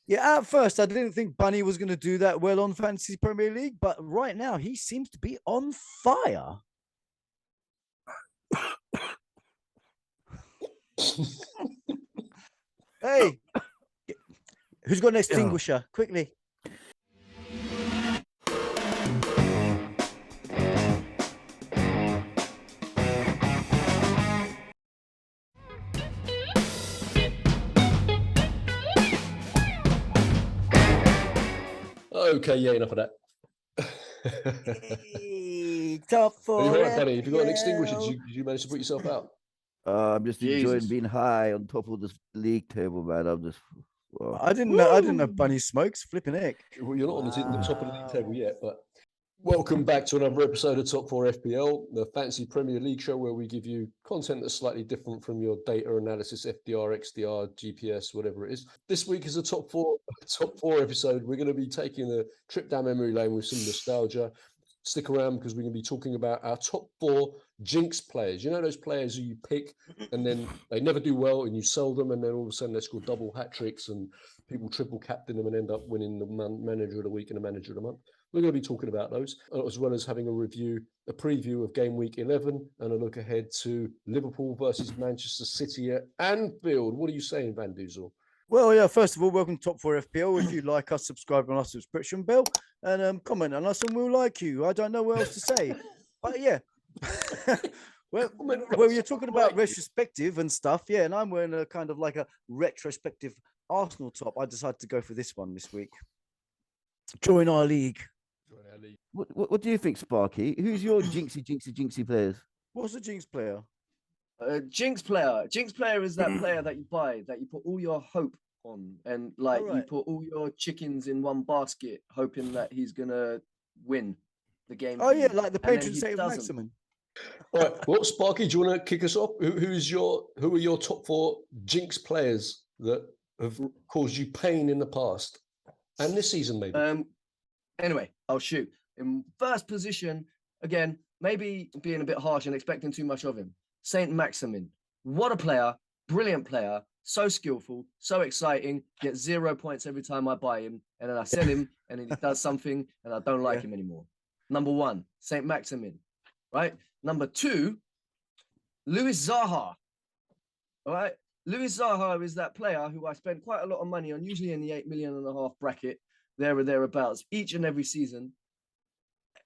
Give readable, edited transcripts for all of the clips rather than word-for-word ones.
Yeah, at first I didn't think Bunny was going to do that well on Fantasy Premier League, but right now he seems to be on fire. Hey, who's got an extinguisher? Quickly. Okay, yeah, enough of that. Hey, top four. Are you all right, Bunny? Have you got an extinguisher? Did you manage to put yourself out? I'm just enjoying being high on top of this league table, man. I'm just. Well. I didn't know Bunny smokes. Flipping heck. Well, you're not on the top of the league table yet, but welcome back to another episode of Top 4 FPL, the Fantasy Premier League show where we give you content that's slightly different from your data analysis, FDR, XDR, GPS, whatever it is. This week is a top four episode. We're going to be taking a trip down memory lane with some nostalgia. Stick around because we're going to be talking about our top 4 Jinx players. You know those players who you pick and then they never do well and you sell them and then all of a sudden they score double hat tricks and people triple captain them and end up winning the manager of the week and the manager of the month. We're going to be talking about those, as well as having a preview of Game Week 11 and a look ahead to Liverpool versus Manchester City at Anfield. What are you saying, Van Duzel? Well, yeah, first of all, welcome to Top 4 FPL. If you like us, subscribe on our subscription bell and comment on us and we'll like you. I don't know what else to say. But yeah. well, you're talking about retrospective and stuff. Yeah, and I'm wearing a kind of like a retrospective Arsenal top. I decided to go for this one this week. Join our league. What do you think, Sparky? Who's your jinxy players? What's a Jinx player? Jinx player. Jinx player is that player that you buy, that you put all your hope on, and like you put all your chickens in one basket, hoping that he's gonna win the game. Oh yeah, like the patron saint of Maximin. All right. Well, Sparky, do you want to kick us off? Who are your top 4 Jinx players that have caused you pain in the past and this season, maybe? Anyway, I'll shoot. In first position, again, maybe being a bit harsh and expecting too much of him. Saint Maximin. What a player. Brilliant player. So skillful. So exciting. Get 0 points every time I buy him. And then I sell him and then he does something and I don't like him anymore. Number 1, Saint Maximin. Right? Number 2, Luis Zaha. All right? Luis Zaha is that player who I spend quite a lot of money on, usually in the 8.5 million bracket, there or thereabouts, each and every season.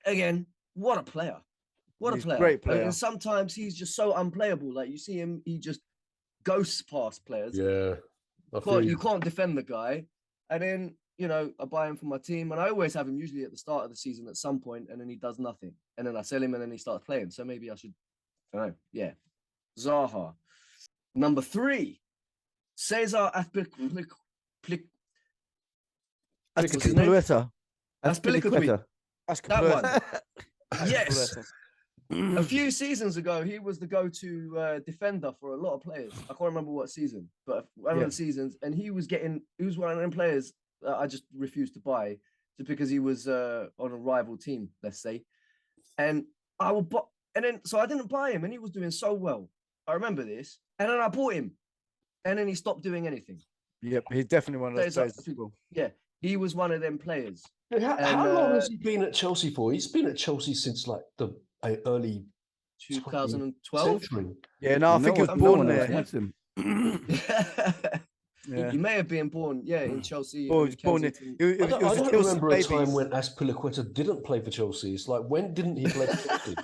Again, what a player. What a player. Great player. And sometimes he's just so unplayable. Like you see him, he just ghosts past players. Yeah. You can't defend the guy. And then, you know, I buy him for my team. And I always have him usually at the start of the season at some point, and then he does nothing. And then I sell him and then he starts playing. So maybe I should, I don't know. Yeah. Zaha. Number 3, Cesar Azpilicueta. Azpilicueta. That one. Yes. Mm. A few seasons ago, he was the go-to defender for a lot of players. I can't remember what season, but one of the seasons, and he was one of them players that I just refused to buy just because he was on a rival team, let's say. And so I didn't buy him, and he was doing so well. I remember this, and then I bought him, and then he stopped doing anything. Yep, he's definitely one of those players. Yeah, he was one of them players. How long has he been at Chelsea for? He's been at Chelsea since like the early 2012. Yeah, no, I think he was born there. He may have been born, in Chelsea. Oh, he was born in. I don't remember a time when Azpilicueta didn't play for Chelsea. It's like, when didn't he play for Chelsea?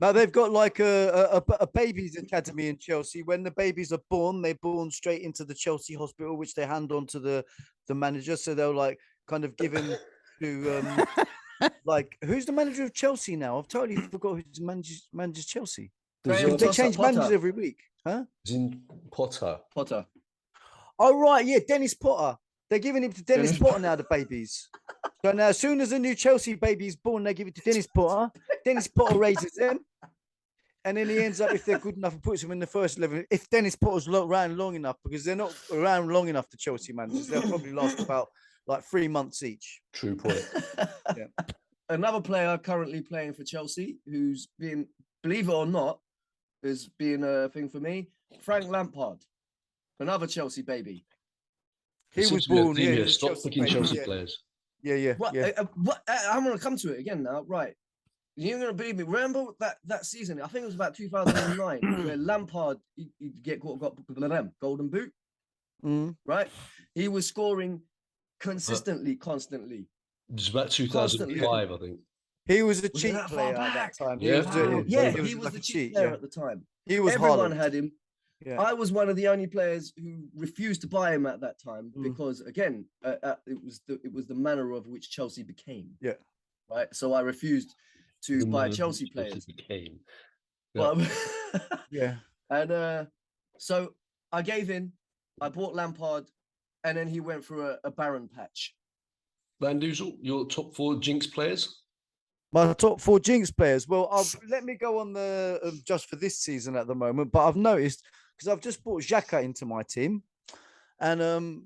Now they've got like a babies academy in Chelsea. When the babies are born, they're born straight into the Chelsea hospital, which they hand on to the manager. So they'll like kind of give him to like, who's the manager of Chelsea now? I've totally forgot who manages Chelsea. They change managers every week, huh? Potter. Oh right, yeah, Dennis Potter. They're giving him to Dennis Potter now, the babies. So now, as soon as a new Chelsea baby is born, they give it to Dennis Potter. Dennis Potter raises them. And then he ends up, if they're good enough, and puts them in the first 11. If Dennis Potter's around long enough, because they're not around long enough, the Chelsea managers, they'll probably last about like 3 months each. True point. Yeah. Another player currently playing for Chelsea, who's been, believe it or not, is being a thing for me, Frank Lampard. Another Chelsea baby. He was Essentially, born. team Yeah, here, he's a stop Chelsea picking baby, Chelsea yeah. players. Yeah. What? I'm gonna come to it again now. Right. You're gonna believe me. Remember that season? I think it was about 2009, where Lampard he got golden boot. Mm. Right. He was scoring consistently, constantly. It was about Constantly. 2005, I think. He was a Was it cheat that far player at that back? time. Yeah. Wow. Yeah, Yeah, he he was was like the a cheat cheat, player yeah. at the time. He was Everyone Haaland. had him. Yeah. I was one of the only players who refused to buy him at that time Mm. because, again, it was the manner of which Chelsea became. Yeah. Right. So I refused to The buy man Chelsea who players. became. Yeah. But Yeah. and so I gave in. I bought Lampard, and then he went through a barren patch. Van Duzel, your top 4 Jinx players? My top 4 Jinx players. Well, let me go on the just for this season at the moment. But I've noticed because I've just brought Xhaka into my team, and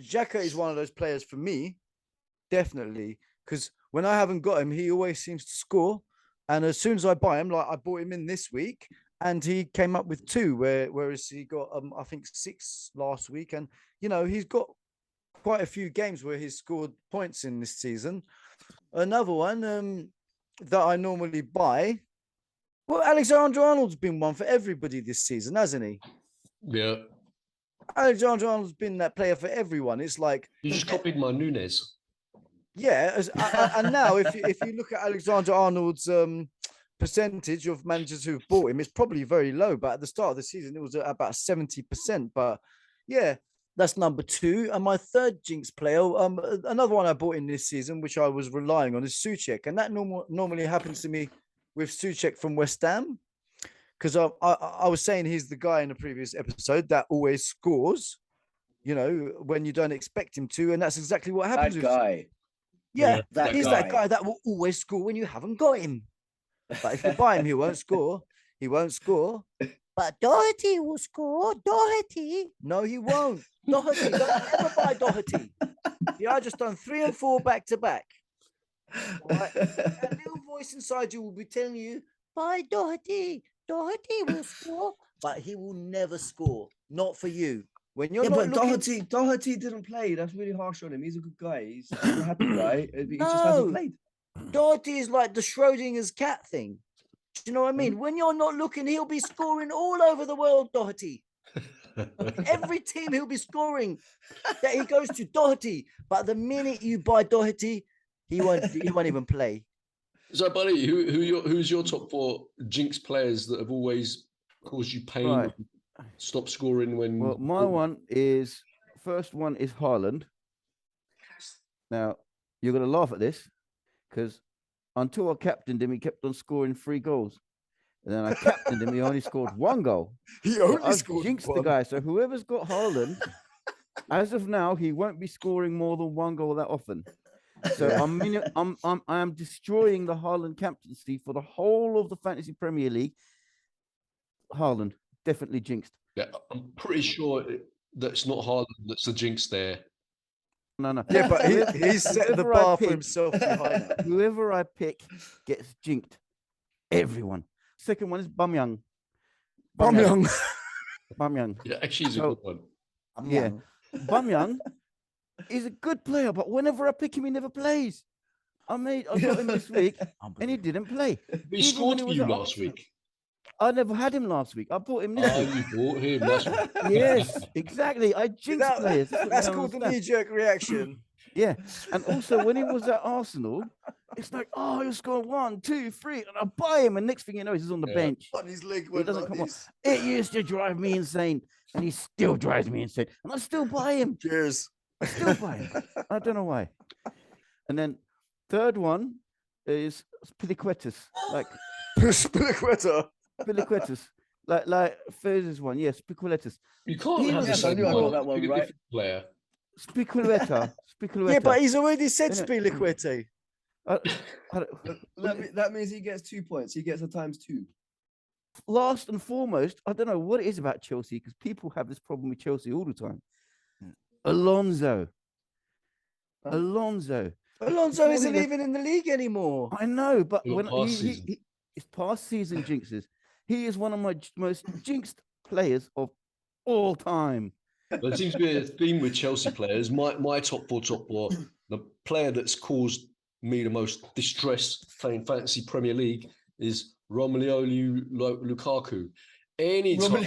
Xhaka is one of those players for me, definitely. Because when I haven't got him, he always seems to score. And as soon as I buy him, like I bought him in this week, and he came up with 2, whereas he got I think 6 last week, and he's got quite a few games where he's scored points in this season. Another one that I normally buy. Well, Alexander-Arnold's been one for everybody this season, hasn't he? Yeah. Alexander-Arnold's been that player for everyone. It's like You just copied my Nunes. yeah, and now if you look at Alexander-Arnold's percentage of managers who've bought him, it's probably very low. But at the start of the season, it was at about 70%. But yeah, that's number 2. And my third Jinx player, another one I bought in this season, which I was relying on, is Souček. And that normally happens to me with Souček from West Ham. Because I was saying he's the guy in the previous episode that always scores, when you don't expect him to. And that's exactly what happens. That guy. Yeah, that he's guy. that guy that will always score when you haven't got him. But if you buy him, he won't score. He won't score. But Doherty will score. Doherty. No, he won't. Doherty. Don't ever buy Doherty. Yeah, I just done 3 and 4 back to back. Right? That little voice inside you will be telling you, buy Doherty. Doherty will score, but he will never score. Not for you. When you're not looking... Doherty didn't play. That's really harsh on him. He's a good guy. He's a happy guy. He just No. hasn't played. Doherty is like the Schrodinger's cat thing. Do you know what I mean? When you're not looking, he'll be scoring all over the world, Doherty. Every team he'll be scoring that he goes to, Doherty. But the minute you buy Doherty, he won't even play. So, buddy, who's your top 4 Jinx players that have always caused you pain? Right. Stop scoring when. Well, my first one is Haaland. Now, you're going to laugh at this because until I captained him, he kept on scoring 3 goals. And then I captained him, he only scored 1 goal. He So only I've scored jinxed one. the guy. So whoever's got Haaland, as of now, he won't be scoring more than 1 goal that often. So I am destroying the Haaland captaincy for the whole of the Fantasy Premier League. Haaland, definitely jinxed. Yeah, I'm pretty sure that's not Haaland that's the jinx there. No. Yeah, but he's set the Whoever I bar for pick- himself behind that. Whoever I pick gets jinxed. Everyone. Second one is Bamyang. Bamyang. Bamyang. Yeah, actually, he's a So- good one. Yeah. Bamyang is a good player, but whenever I pick him, he never plays. I got him this week, and he didn't play. He Even scored when he for was you at last Arsenal. week. I never had him last week. I bought him this Oh, week. you bought him. That's right. Yes, exactly. I jinx players. That's, what That's you don't called the understand. knee-jerk reaction. Yeah, and also when he was at Arsenal, it's like, oh, he'll score 1, 2, 3, and I buy him, and next thing you know, he's on the Yeah. bench. On his leg He went doesn't like come on. this. It used to drive me insane, and he still drives me insane, and I still buy him. Cheers. I still buy him. I don't know why. And then third one is Piliquetus, like Spiliqueta. Piliquetus, like Fez's one. Yes, Piliquetus. You can't He have was- the Yes, I same knew I got one. that one Pick a right. different player. Spiculetta. Yeah, but he's already said Innit? Spiliqueta. That means he gets 2 points. He gets a ×2. Last and foremost, I don't know what it is about Chelsea because people have this problem with Chelsea all the time. Alonso. Huh? Alonso. Alonso Before isn't he left- even in the league anymore. I know, but Your when past season. it's past season jinxes. He is one of my most jinxed players of all time. There seems to be a theme with Chelsea players. My top four, the player that's caused me the most distress playing fantasy Premier League is Romelu Lukaku. Anytime,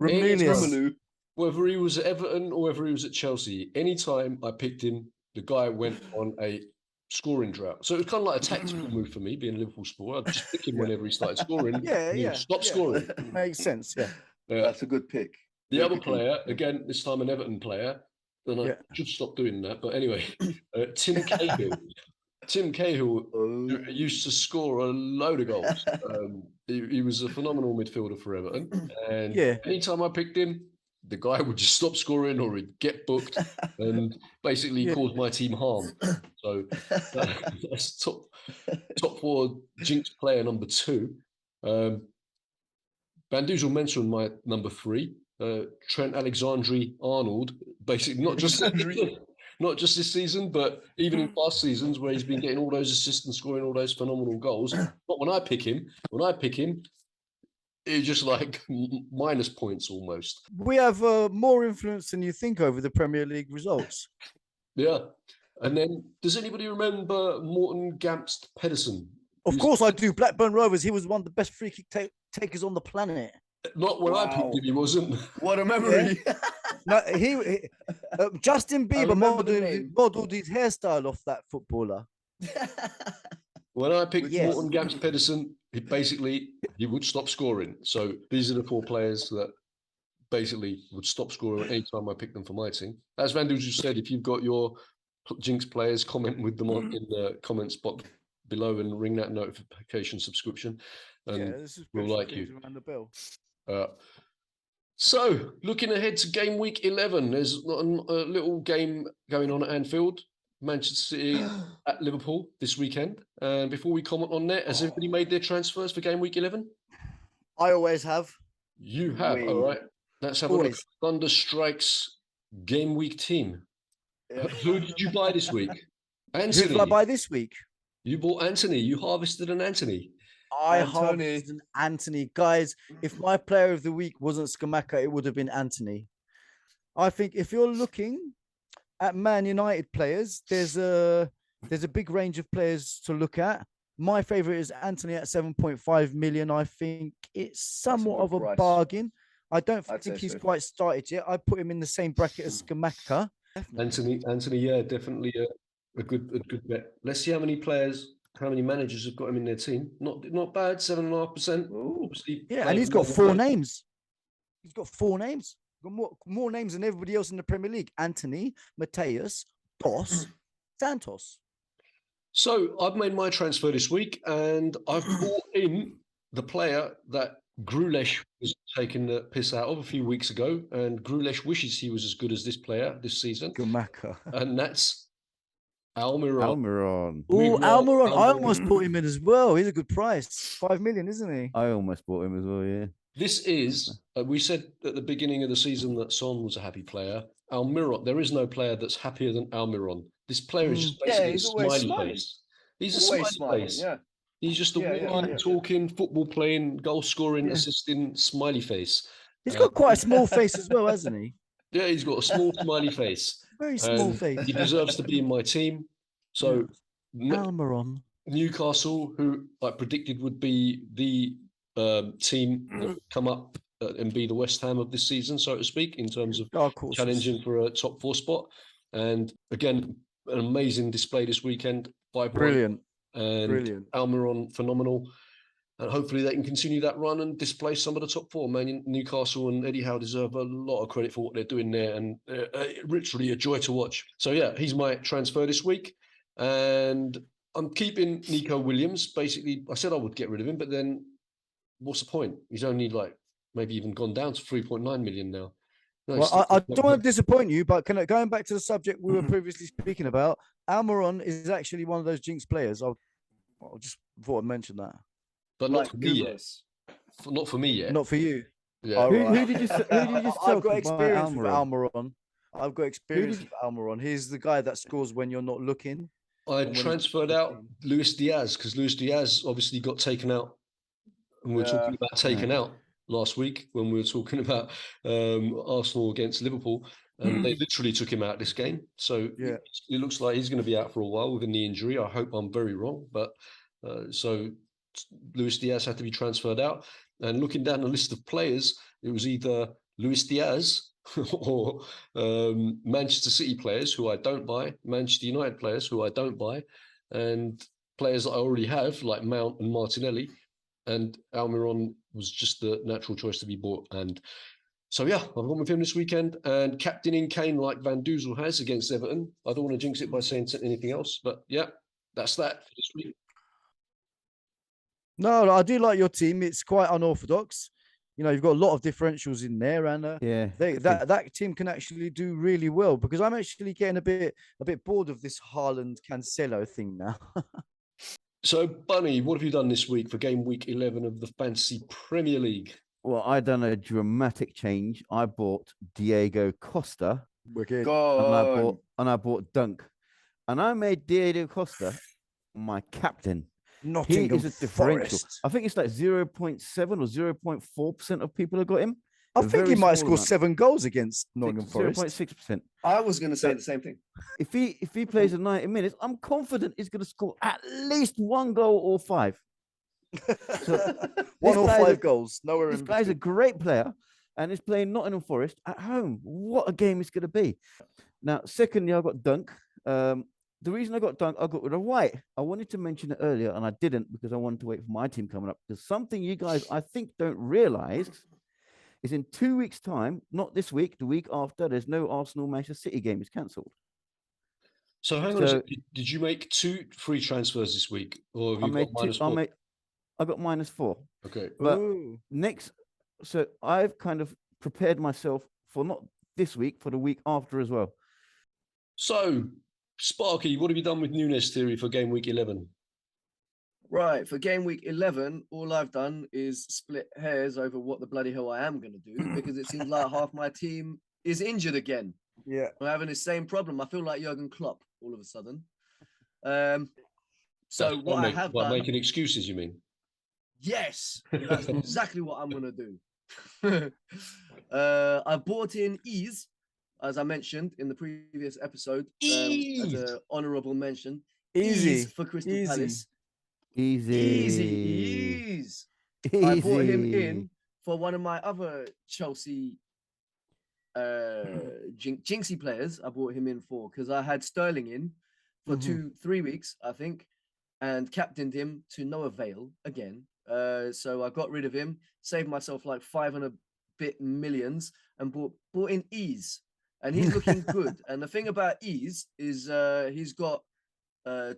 Romelu. whether he was at Everton or whether he was at Chelsea, anytime I picked him, the guy went on a scoring drought. So it was kind of like a tactical move for me, being a Liverpool supporter. I'd just pick him whenever he started scoring. Yeah. Stop scoring. Makes sense. Yeah. That's a good pick. The other player, again, this time an Everton player, and I should stop doing that. But anyway, Tim Cahill. Tim Cahill used to score a load of goals. He was a phenomenal midfielder for Everton. And anytime I picked him, the guy would just stop scoring or he'd get booked and basically cause my team harm. So that's top four Jinx player number 2. Banduzel mentioned my number 3, Trent Alexander-Arnold. Basically, not just this season, but even in past seasons where he's been getting all those assists and scoring all those phenomenal goals. But when I pick him, it's just like minus points almost. We have more influence than you think over the Premier League results. Yeah. And then, does anybody remember Morten Gamst Pedersen? Of course I do. Blackburn Rovers, he was one of the best free kick takers on the planet. Not when I picked him, he wasn't. What a memory. No, Justin Bieber modeled his hairstyle off that footballer. When I picked Morten Gamst Pedersen, he would stop scoring. So these are the 4 players that basically would stop scoring anytime I picked them for my team. As Van Duzel said, if you've got your Jinx players, comment with them in the comments box below and ring that notification subscription. And we'll like you. Around the bell. So, looking ahead to game week 11, there's a little game going on at Anfield, Manchester City at Liverpool this weekend. And before we comment on that, has everybody made their transfers for game week 11? I always have. You have, all right. Let's have a look. Thunder Strikes game week team. Who did you buy this week? Anthony. Who did I buy this week? You bought Anthony. You harvested an Anthony. I harvested an Anthony. Guys, if my player of the week wasn't Scamacca, it would have been Anthony. I think if you're looking at Man United players, there's a big range of players to look at. My favorite is Anthony at 7.5 million. I think it's somewhat of a bargain. I don't think he's quite started yet. I put him in the same bracket as Scamacca. Anthony, yeah, definitely a good bet. Let's see how many managers have got him in their team. Not bad, 7.5%. Obviously, and he's got 4 names. He's got 4 names. Got more names than everybody else in the Premier League. Anthony, Mateus, Dos, Santos. So I've made my transfer this week, and I've brought in the player that Grulesh was taking the piss out of a few weeks ago, and Grulesh wishes he was as good as this player this season. Scamacca. And that's Almiron. Oh, Almiron. I almost bought him in as well. He's a good price. 5 million, isn't he? I almost bought him as well, yeah. This is, we said at the beginning of the season that Son was a happy player. Almiron, there is no player that's happier than Almiron. This player is just basically a smiley face. He's a smiley face. Yeah. He's just a walking, talking, football playing, goal scoring, assisting, smiley face. He's got quite a small face as well, hasn't he? Yeah, he's got a small smiley face. Very small face. He deserves to be in my team. So Almiron. Newcastle, who I predicted would be the team that would come up and be the West Ham of this season, so to speak, in terms of challenging for a top 4 spot. And again, an amazing display this weekend. Brilliant. And Almiron, phenomenal. And hopefully they can continue that run and displace some of the top 4. Man, Newcastle and Eddie Howe deserve a lot of credit for what they're doing there, and literally a joy to watch. So yeah, he's my transfer this week. And I'm keeping Nico Williams. Basically, I said I would get rid of him, but then what's the point? He's only maybe even gone down to 3.9 million now. No, well, I don't want to disappoint you, but going back to the subject we were previously speaking about, Almiron is actually one of those Jinx players. I just thought I'd mention that. But not for me yet. Not for me yet. Not for you. Yeah. Who did you sell? I've got experience with Almiron. I've got experience with Almiron. He's the guy that scores when you're not looking. I transferred out Luis Diaz because Luis Diaz obviously got taken out. And we're talking about taken out. last week when we were talking about Arsenal against Liverpool, and they literally took him out this game. So Yeah. it looks like he's going to be out for a while with a knee injury. I hope I'm very wrong, but so Luis Diaz had to be transferred out. And looking down the list of players, it was either Luis Diaz or Manchester City players who I don't buy, Manchester United players who I don't buy, and players that I already have like Mount and Martinelli. And Almiron was just the natural choice to be bought. And so, yeah, I've gone with him this weekend. And captaining Kane like Van Duzel has against Everton. I don't want to jinx it by saying anything else, but yeah, that's that for this week. No, I do like your team. It's quite unorthodox. You know, you've got a lot of differentials in there, and that team can actually do really well, because I'm actually getting a bit bored of this Haaland Cancelo thing now. So, Bunny, what have you done this week for game week 11 of the Fantasy Premier League? Well, I done a dramatic change. I bought Diego Costa. Wicked. And I bought Dunk. And I made Diego Costa my captain. Nottingham He is a differential. Forest. I think it's like 0.7 or 0.4% of people have got him. I think he might score 7 goals against Nottingham Forest. 0.6%. I was going to say the same thing. If he plays in 90 minutes, I'm confident he's going to score at least 1 goal or 5. So 1 or 5 goals. Nowhere this in guy's a between. great player, and he's playing Nottingham Forest at home. What a game it's going to be. Now, secondly, I got Dunk. The reason I got Dunk, I got rid of White. I wanted to mention it earlier, and I didn't, because I wanted to wait for my team coming up. Because something you guys, I think, don't realize is in 2 weeks' time, not this week, the week after, there's no Arsenal-Manchester City game. It's cancelled. So hang on a second. Did you make 2 free transfers this week? Or have you got -4? I got -4. Okay. But so I've kind of prepared myself for not this week, for the week after as well. So, Sparky, what have you done with Nunes theory for game week 11? Right, for game week 11, all I've done is split hairs over what the bloody hell I am going to do, because it seems like half my team is injured again. Yeah. I'm having the same problem. I feel like Jurgen Klopp all of a sudden. So what I have done... making excuses, you mean? Yes, that's exactly what I'm going to do. I bought in Ease, as I mentioned in the previous episode, as an honourable mention. Easy for Crystal Palace. Easy. I brought him in for one of my other Chelsea Jinxie players. I brought him in for, because I had Sterling in for 3 weeks, I think, and captained him to no avail again. So I got rid of him, saved myself like 500 bit millions, and bought in Ease, and he's looking good. And the thing about Ease is he's got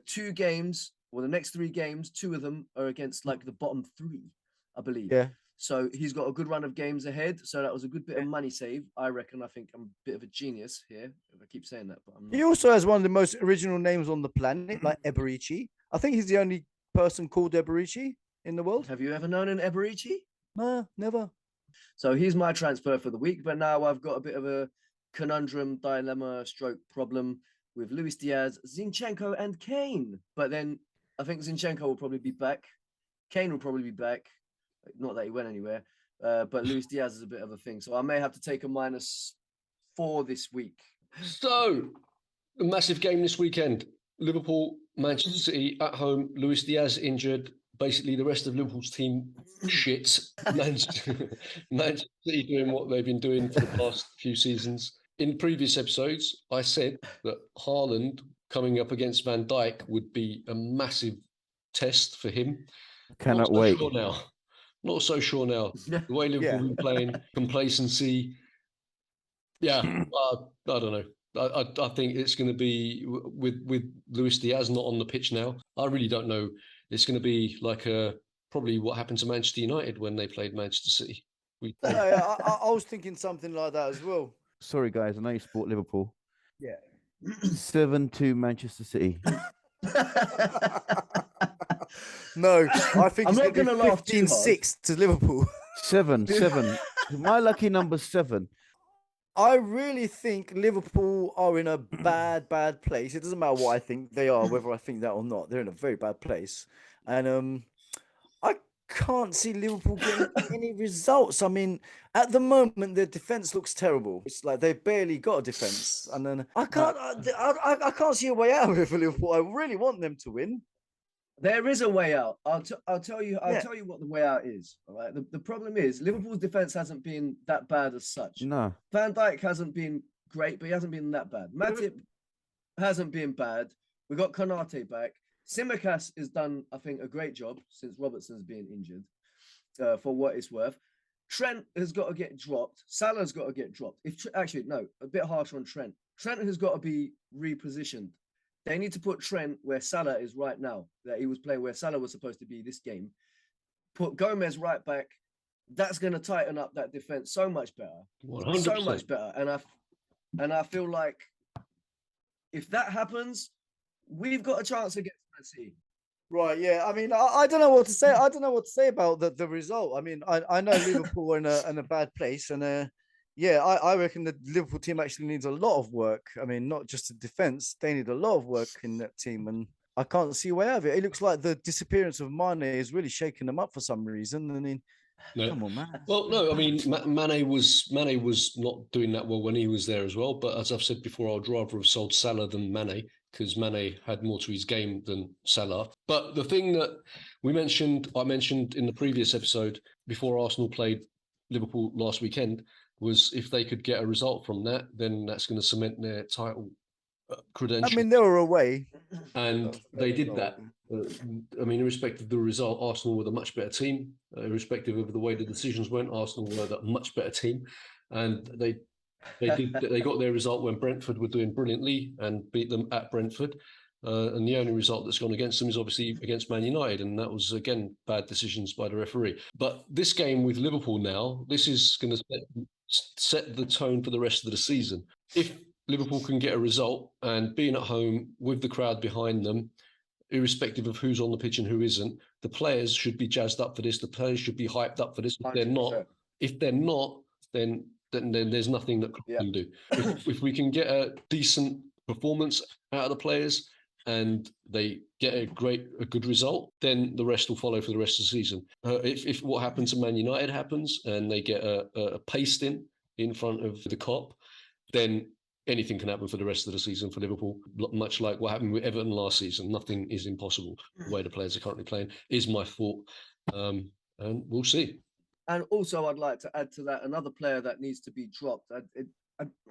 2 games, well, the next 3 games, 2 of them are against like the bottom 3, I believe. Yeah. So he's got a good run of games ahead. So that was a good bit of money saved, I reckon. I think I'm a bit of a genius here, if I keep saying that. But I'm not. He also has one of the most original names on the planet, like Eberici. I think he's the only person called Eberici in the world. Have you ever known an Eberici? No, never. So he's my transfer for the week. But now I've got a bit of a conundrum, dilemma, stroke problem with Luis Diaz, Zinchenko, and Kane. But then I think Zinchenko will probably be back. Kane will probably be back. Not that he went anywhere. But Luis Diaz is a bit of a thing. So I may have to take a -4 this week. So, a massive game this weekend. Liverpool, Manchester City at home. Luis Diaz injured. Basically, the rest of Liverpool's team shit. Manchester City doing what they've been doing for the past few seasons. In previous episodes, I said that Haaland coming up against Van Dijk would be a massive test for him. Cannot wait. Not so sure now. The way Liverpool have been playing, complacency. Yeah, I don't know. I think it's going to be with Luis Diaz not on the pitch now. I really don't know. It's going to be like probably what happened to Manchester United when they played Manchester City. I was thinking something like that as well. Sorry, guys. I know you support Liverpool. Yeah. 7-2 Manchester City. No, I think I'm it's not going to be laugh too hard. 15-6 to Liverpool. 7. My lucky number's 7. I really think Liverpool are in a bad place. It doesn't matter what I think they are, whether I think that or not. They're in a very bad place. And I can't see Liverpool getting any results. I mean, at the moment, their defense looks terrible. It's like they've barely got a defense, and then I can't see a way out of it for Liverpool. I really want them to win. There is a way out. I'll tell you Yeah. tell you what the way out is. All right. The problem is Liverpool's defense hasn't been that bad as such. No. Van Dijk hasn't been great, but he hasn't been that bad. Matip hasn't been bad. We got Konate back. Tsimikas has done, I think, a great job since Robertson's been injured, for what it's worth. Trent has got to get dropped. Salah's got to get dropped. Actually, no, a bit harsh on Trent. Trent has got to be repositioned. They need to put Trent where Salah is right now, that he was playing where Salah was supposed to be this game. Put Gomez right back. That's going to tighten up that defense so much better. 100%. So much better. And I feel like if that happens, we've got a chance against Man City. Right, yeah. I mean, I don't know what to say. I don't know what to say about the result. I mean, I know Liverpool are in a bad place, and yeah, I reckon the Liverpool team actually needs a lot of work. I mean, not just the defense; they need a lot of work in that team, and I can't see a way out of it. It looks like the disappearance of Mane is really shaking them up for some reason. I mean, No. come on, man. Well, no, I mean, Mane was not doing that well when he was there as well. But as I've said before, I'd rather have sold Salah than Mane because Mane had more to his game than Salah. But the thing that I mentioned in the previous episode before Arsenal played Liverpool last weekend was if they could get a result from that, then that's going to cement their title credentials. I mean, they were away, and they did that. I mean, irrespective of the result, Arsenal were the much better team. Irrespective of the way the decisions went, Arsenal were the much better team, and they got their result when Brentford were doing brilliantly and beat them at Brentford. And the only result that's gone against them is obviously against Man United, and that was again bad decisions by the referee. But this game with Liverpool now, this is going to set the tone for the rest of the season. If Liverpool can get a result and being at home with the crowd behind them, irrespective of who's on the pitch and who isn't, the players should be jazzed up for this. The players should be hyped up for this. If they're not, then there's nothing that Klopp can do. If we can get a decent performance out of the players and they get a good result, then the rest will follow for the rest of the season. If what happened to Man United happens and they get a pasting in front of the Kop, then anything can happen for the rest of the season for Liverpool, much like what happened with Everton last season. Nothing is impossible. The way the players are currently playing is my thought, and we'll see. And also, I'd like to add to that another player that needs to be dropped.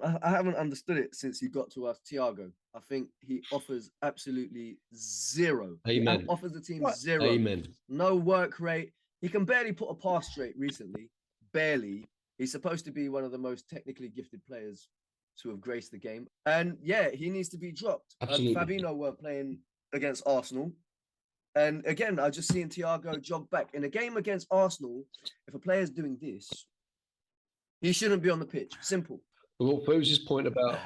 I haven't understood it since he got to us, Thiago. I think he offers absolutely zero. Amen. He offers the team zero. Amen. No work rate. He can barely put a pass straight recently. Barely. He's supposed to be one of the most technically gifted players to have graced the game. And yeah, he needs to be dropped. Absolutely. Fabinho weren't playing against Arsenal. And again, I just seen Thiago jog back. In a game against Arsenal, if a player's doing this, he shouldn't be on the pitch. Simple. Well, Fose's point about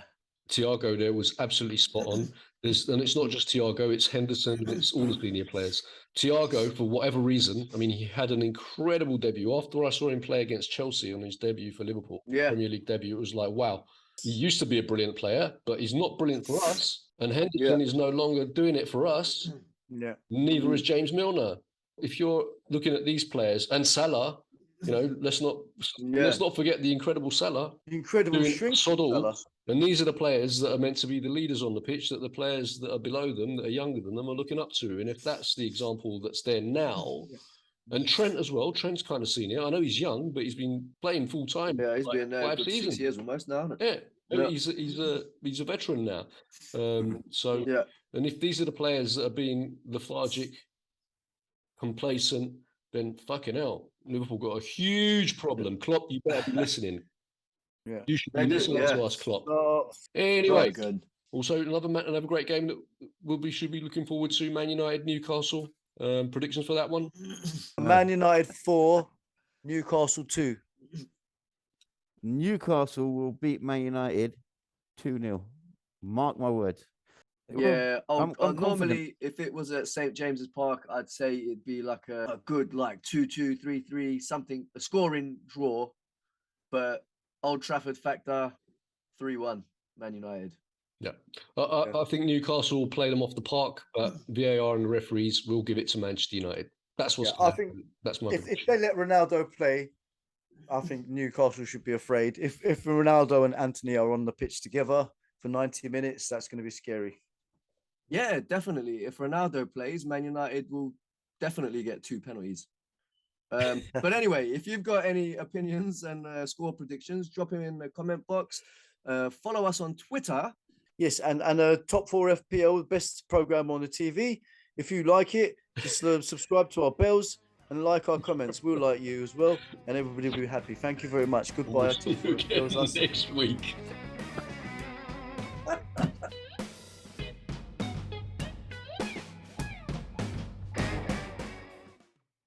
Thiago there was absolutely spot on. And it's not just Thiago, it's Henderson, it's all the senior players. Thiago, for whatever reason, I mean, he had an incredible debut. After I saw him play against Chelsea on his debut for Liverpool, Premier League debut, it was like, wow, he used to be a brilliant player, but he's not brilliant for us. And Henderson is no longer doing it for us. Yeah. Neither is James Milner. If you're looking at these players and Salah, you know, let's not forget the incredible Salah. The incredible shrink Salah. And these are the players that are meant to be the leaders on the pitch, that the players that are below them, that are younger than them, are looking up to. And if that's the example that's there now, and Trent as well, Trent's kind of senior. I know he's young, but he's been playing full time. Yeah, he's been there 5 seasons. 6 years almost now. Yeah. I mean, he's a veteran now. And if these are the players that are being lethargic, complacent, then fucking hell, Liverpool got a huge problem. Klopp, you better be listening. Yeah, you should be listening to us, Klopp. Anyway, also another great game that we should be looking forward to. Man United, Newcastle. Predictions for that one? Man United 4, Newcastle 2. Newcastle will beat Man United 2-0. Mark my words. Yeah, I'm normally if it was at St. James's Park, I'd say it'd be like a good 2-2, 3-3, something, a scoring draw. But Old Trafford factor 3-1, Man United. Yeah, I think Newcastle will play them off the park, but VAR and the referees will give it to Manchester United. That's what's Yeah, gonna I think happen. That's my if they let Ronaldo play, I think Newcastle should be afraid. If Ronaldo and Anthony are on the pitch together for 90 minutes, that's going to be scary. Yeah, definitely. If Ronaldo plays, Man United will definitely get 2 penalties. But anyway, if you've got any opinions and score predictions, drop them in the comment box. Follow us on Twitter. Yes, and top 4 FPL, best program on the TV. If you like it, just subscribe to our bells and like our comments. We'll like you as well, and everybody will be happy. Thank you very much. Goodbye. We'll see Top you 4 FPL again is us. next week.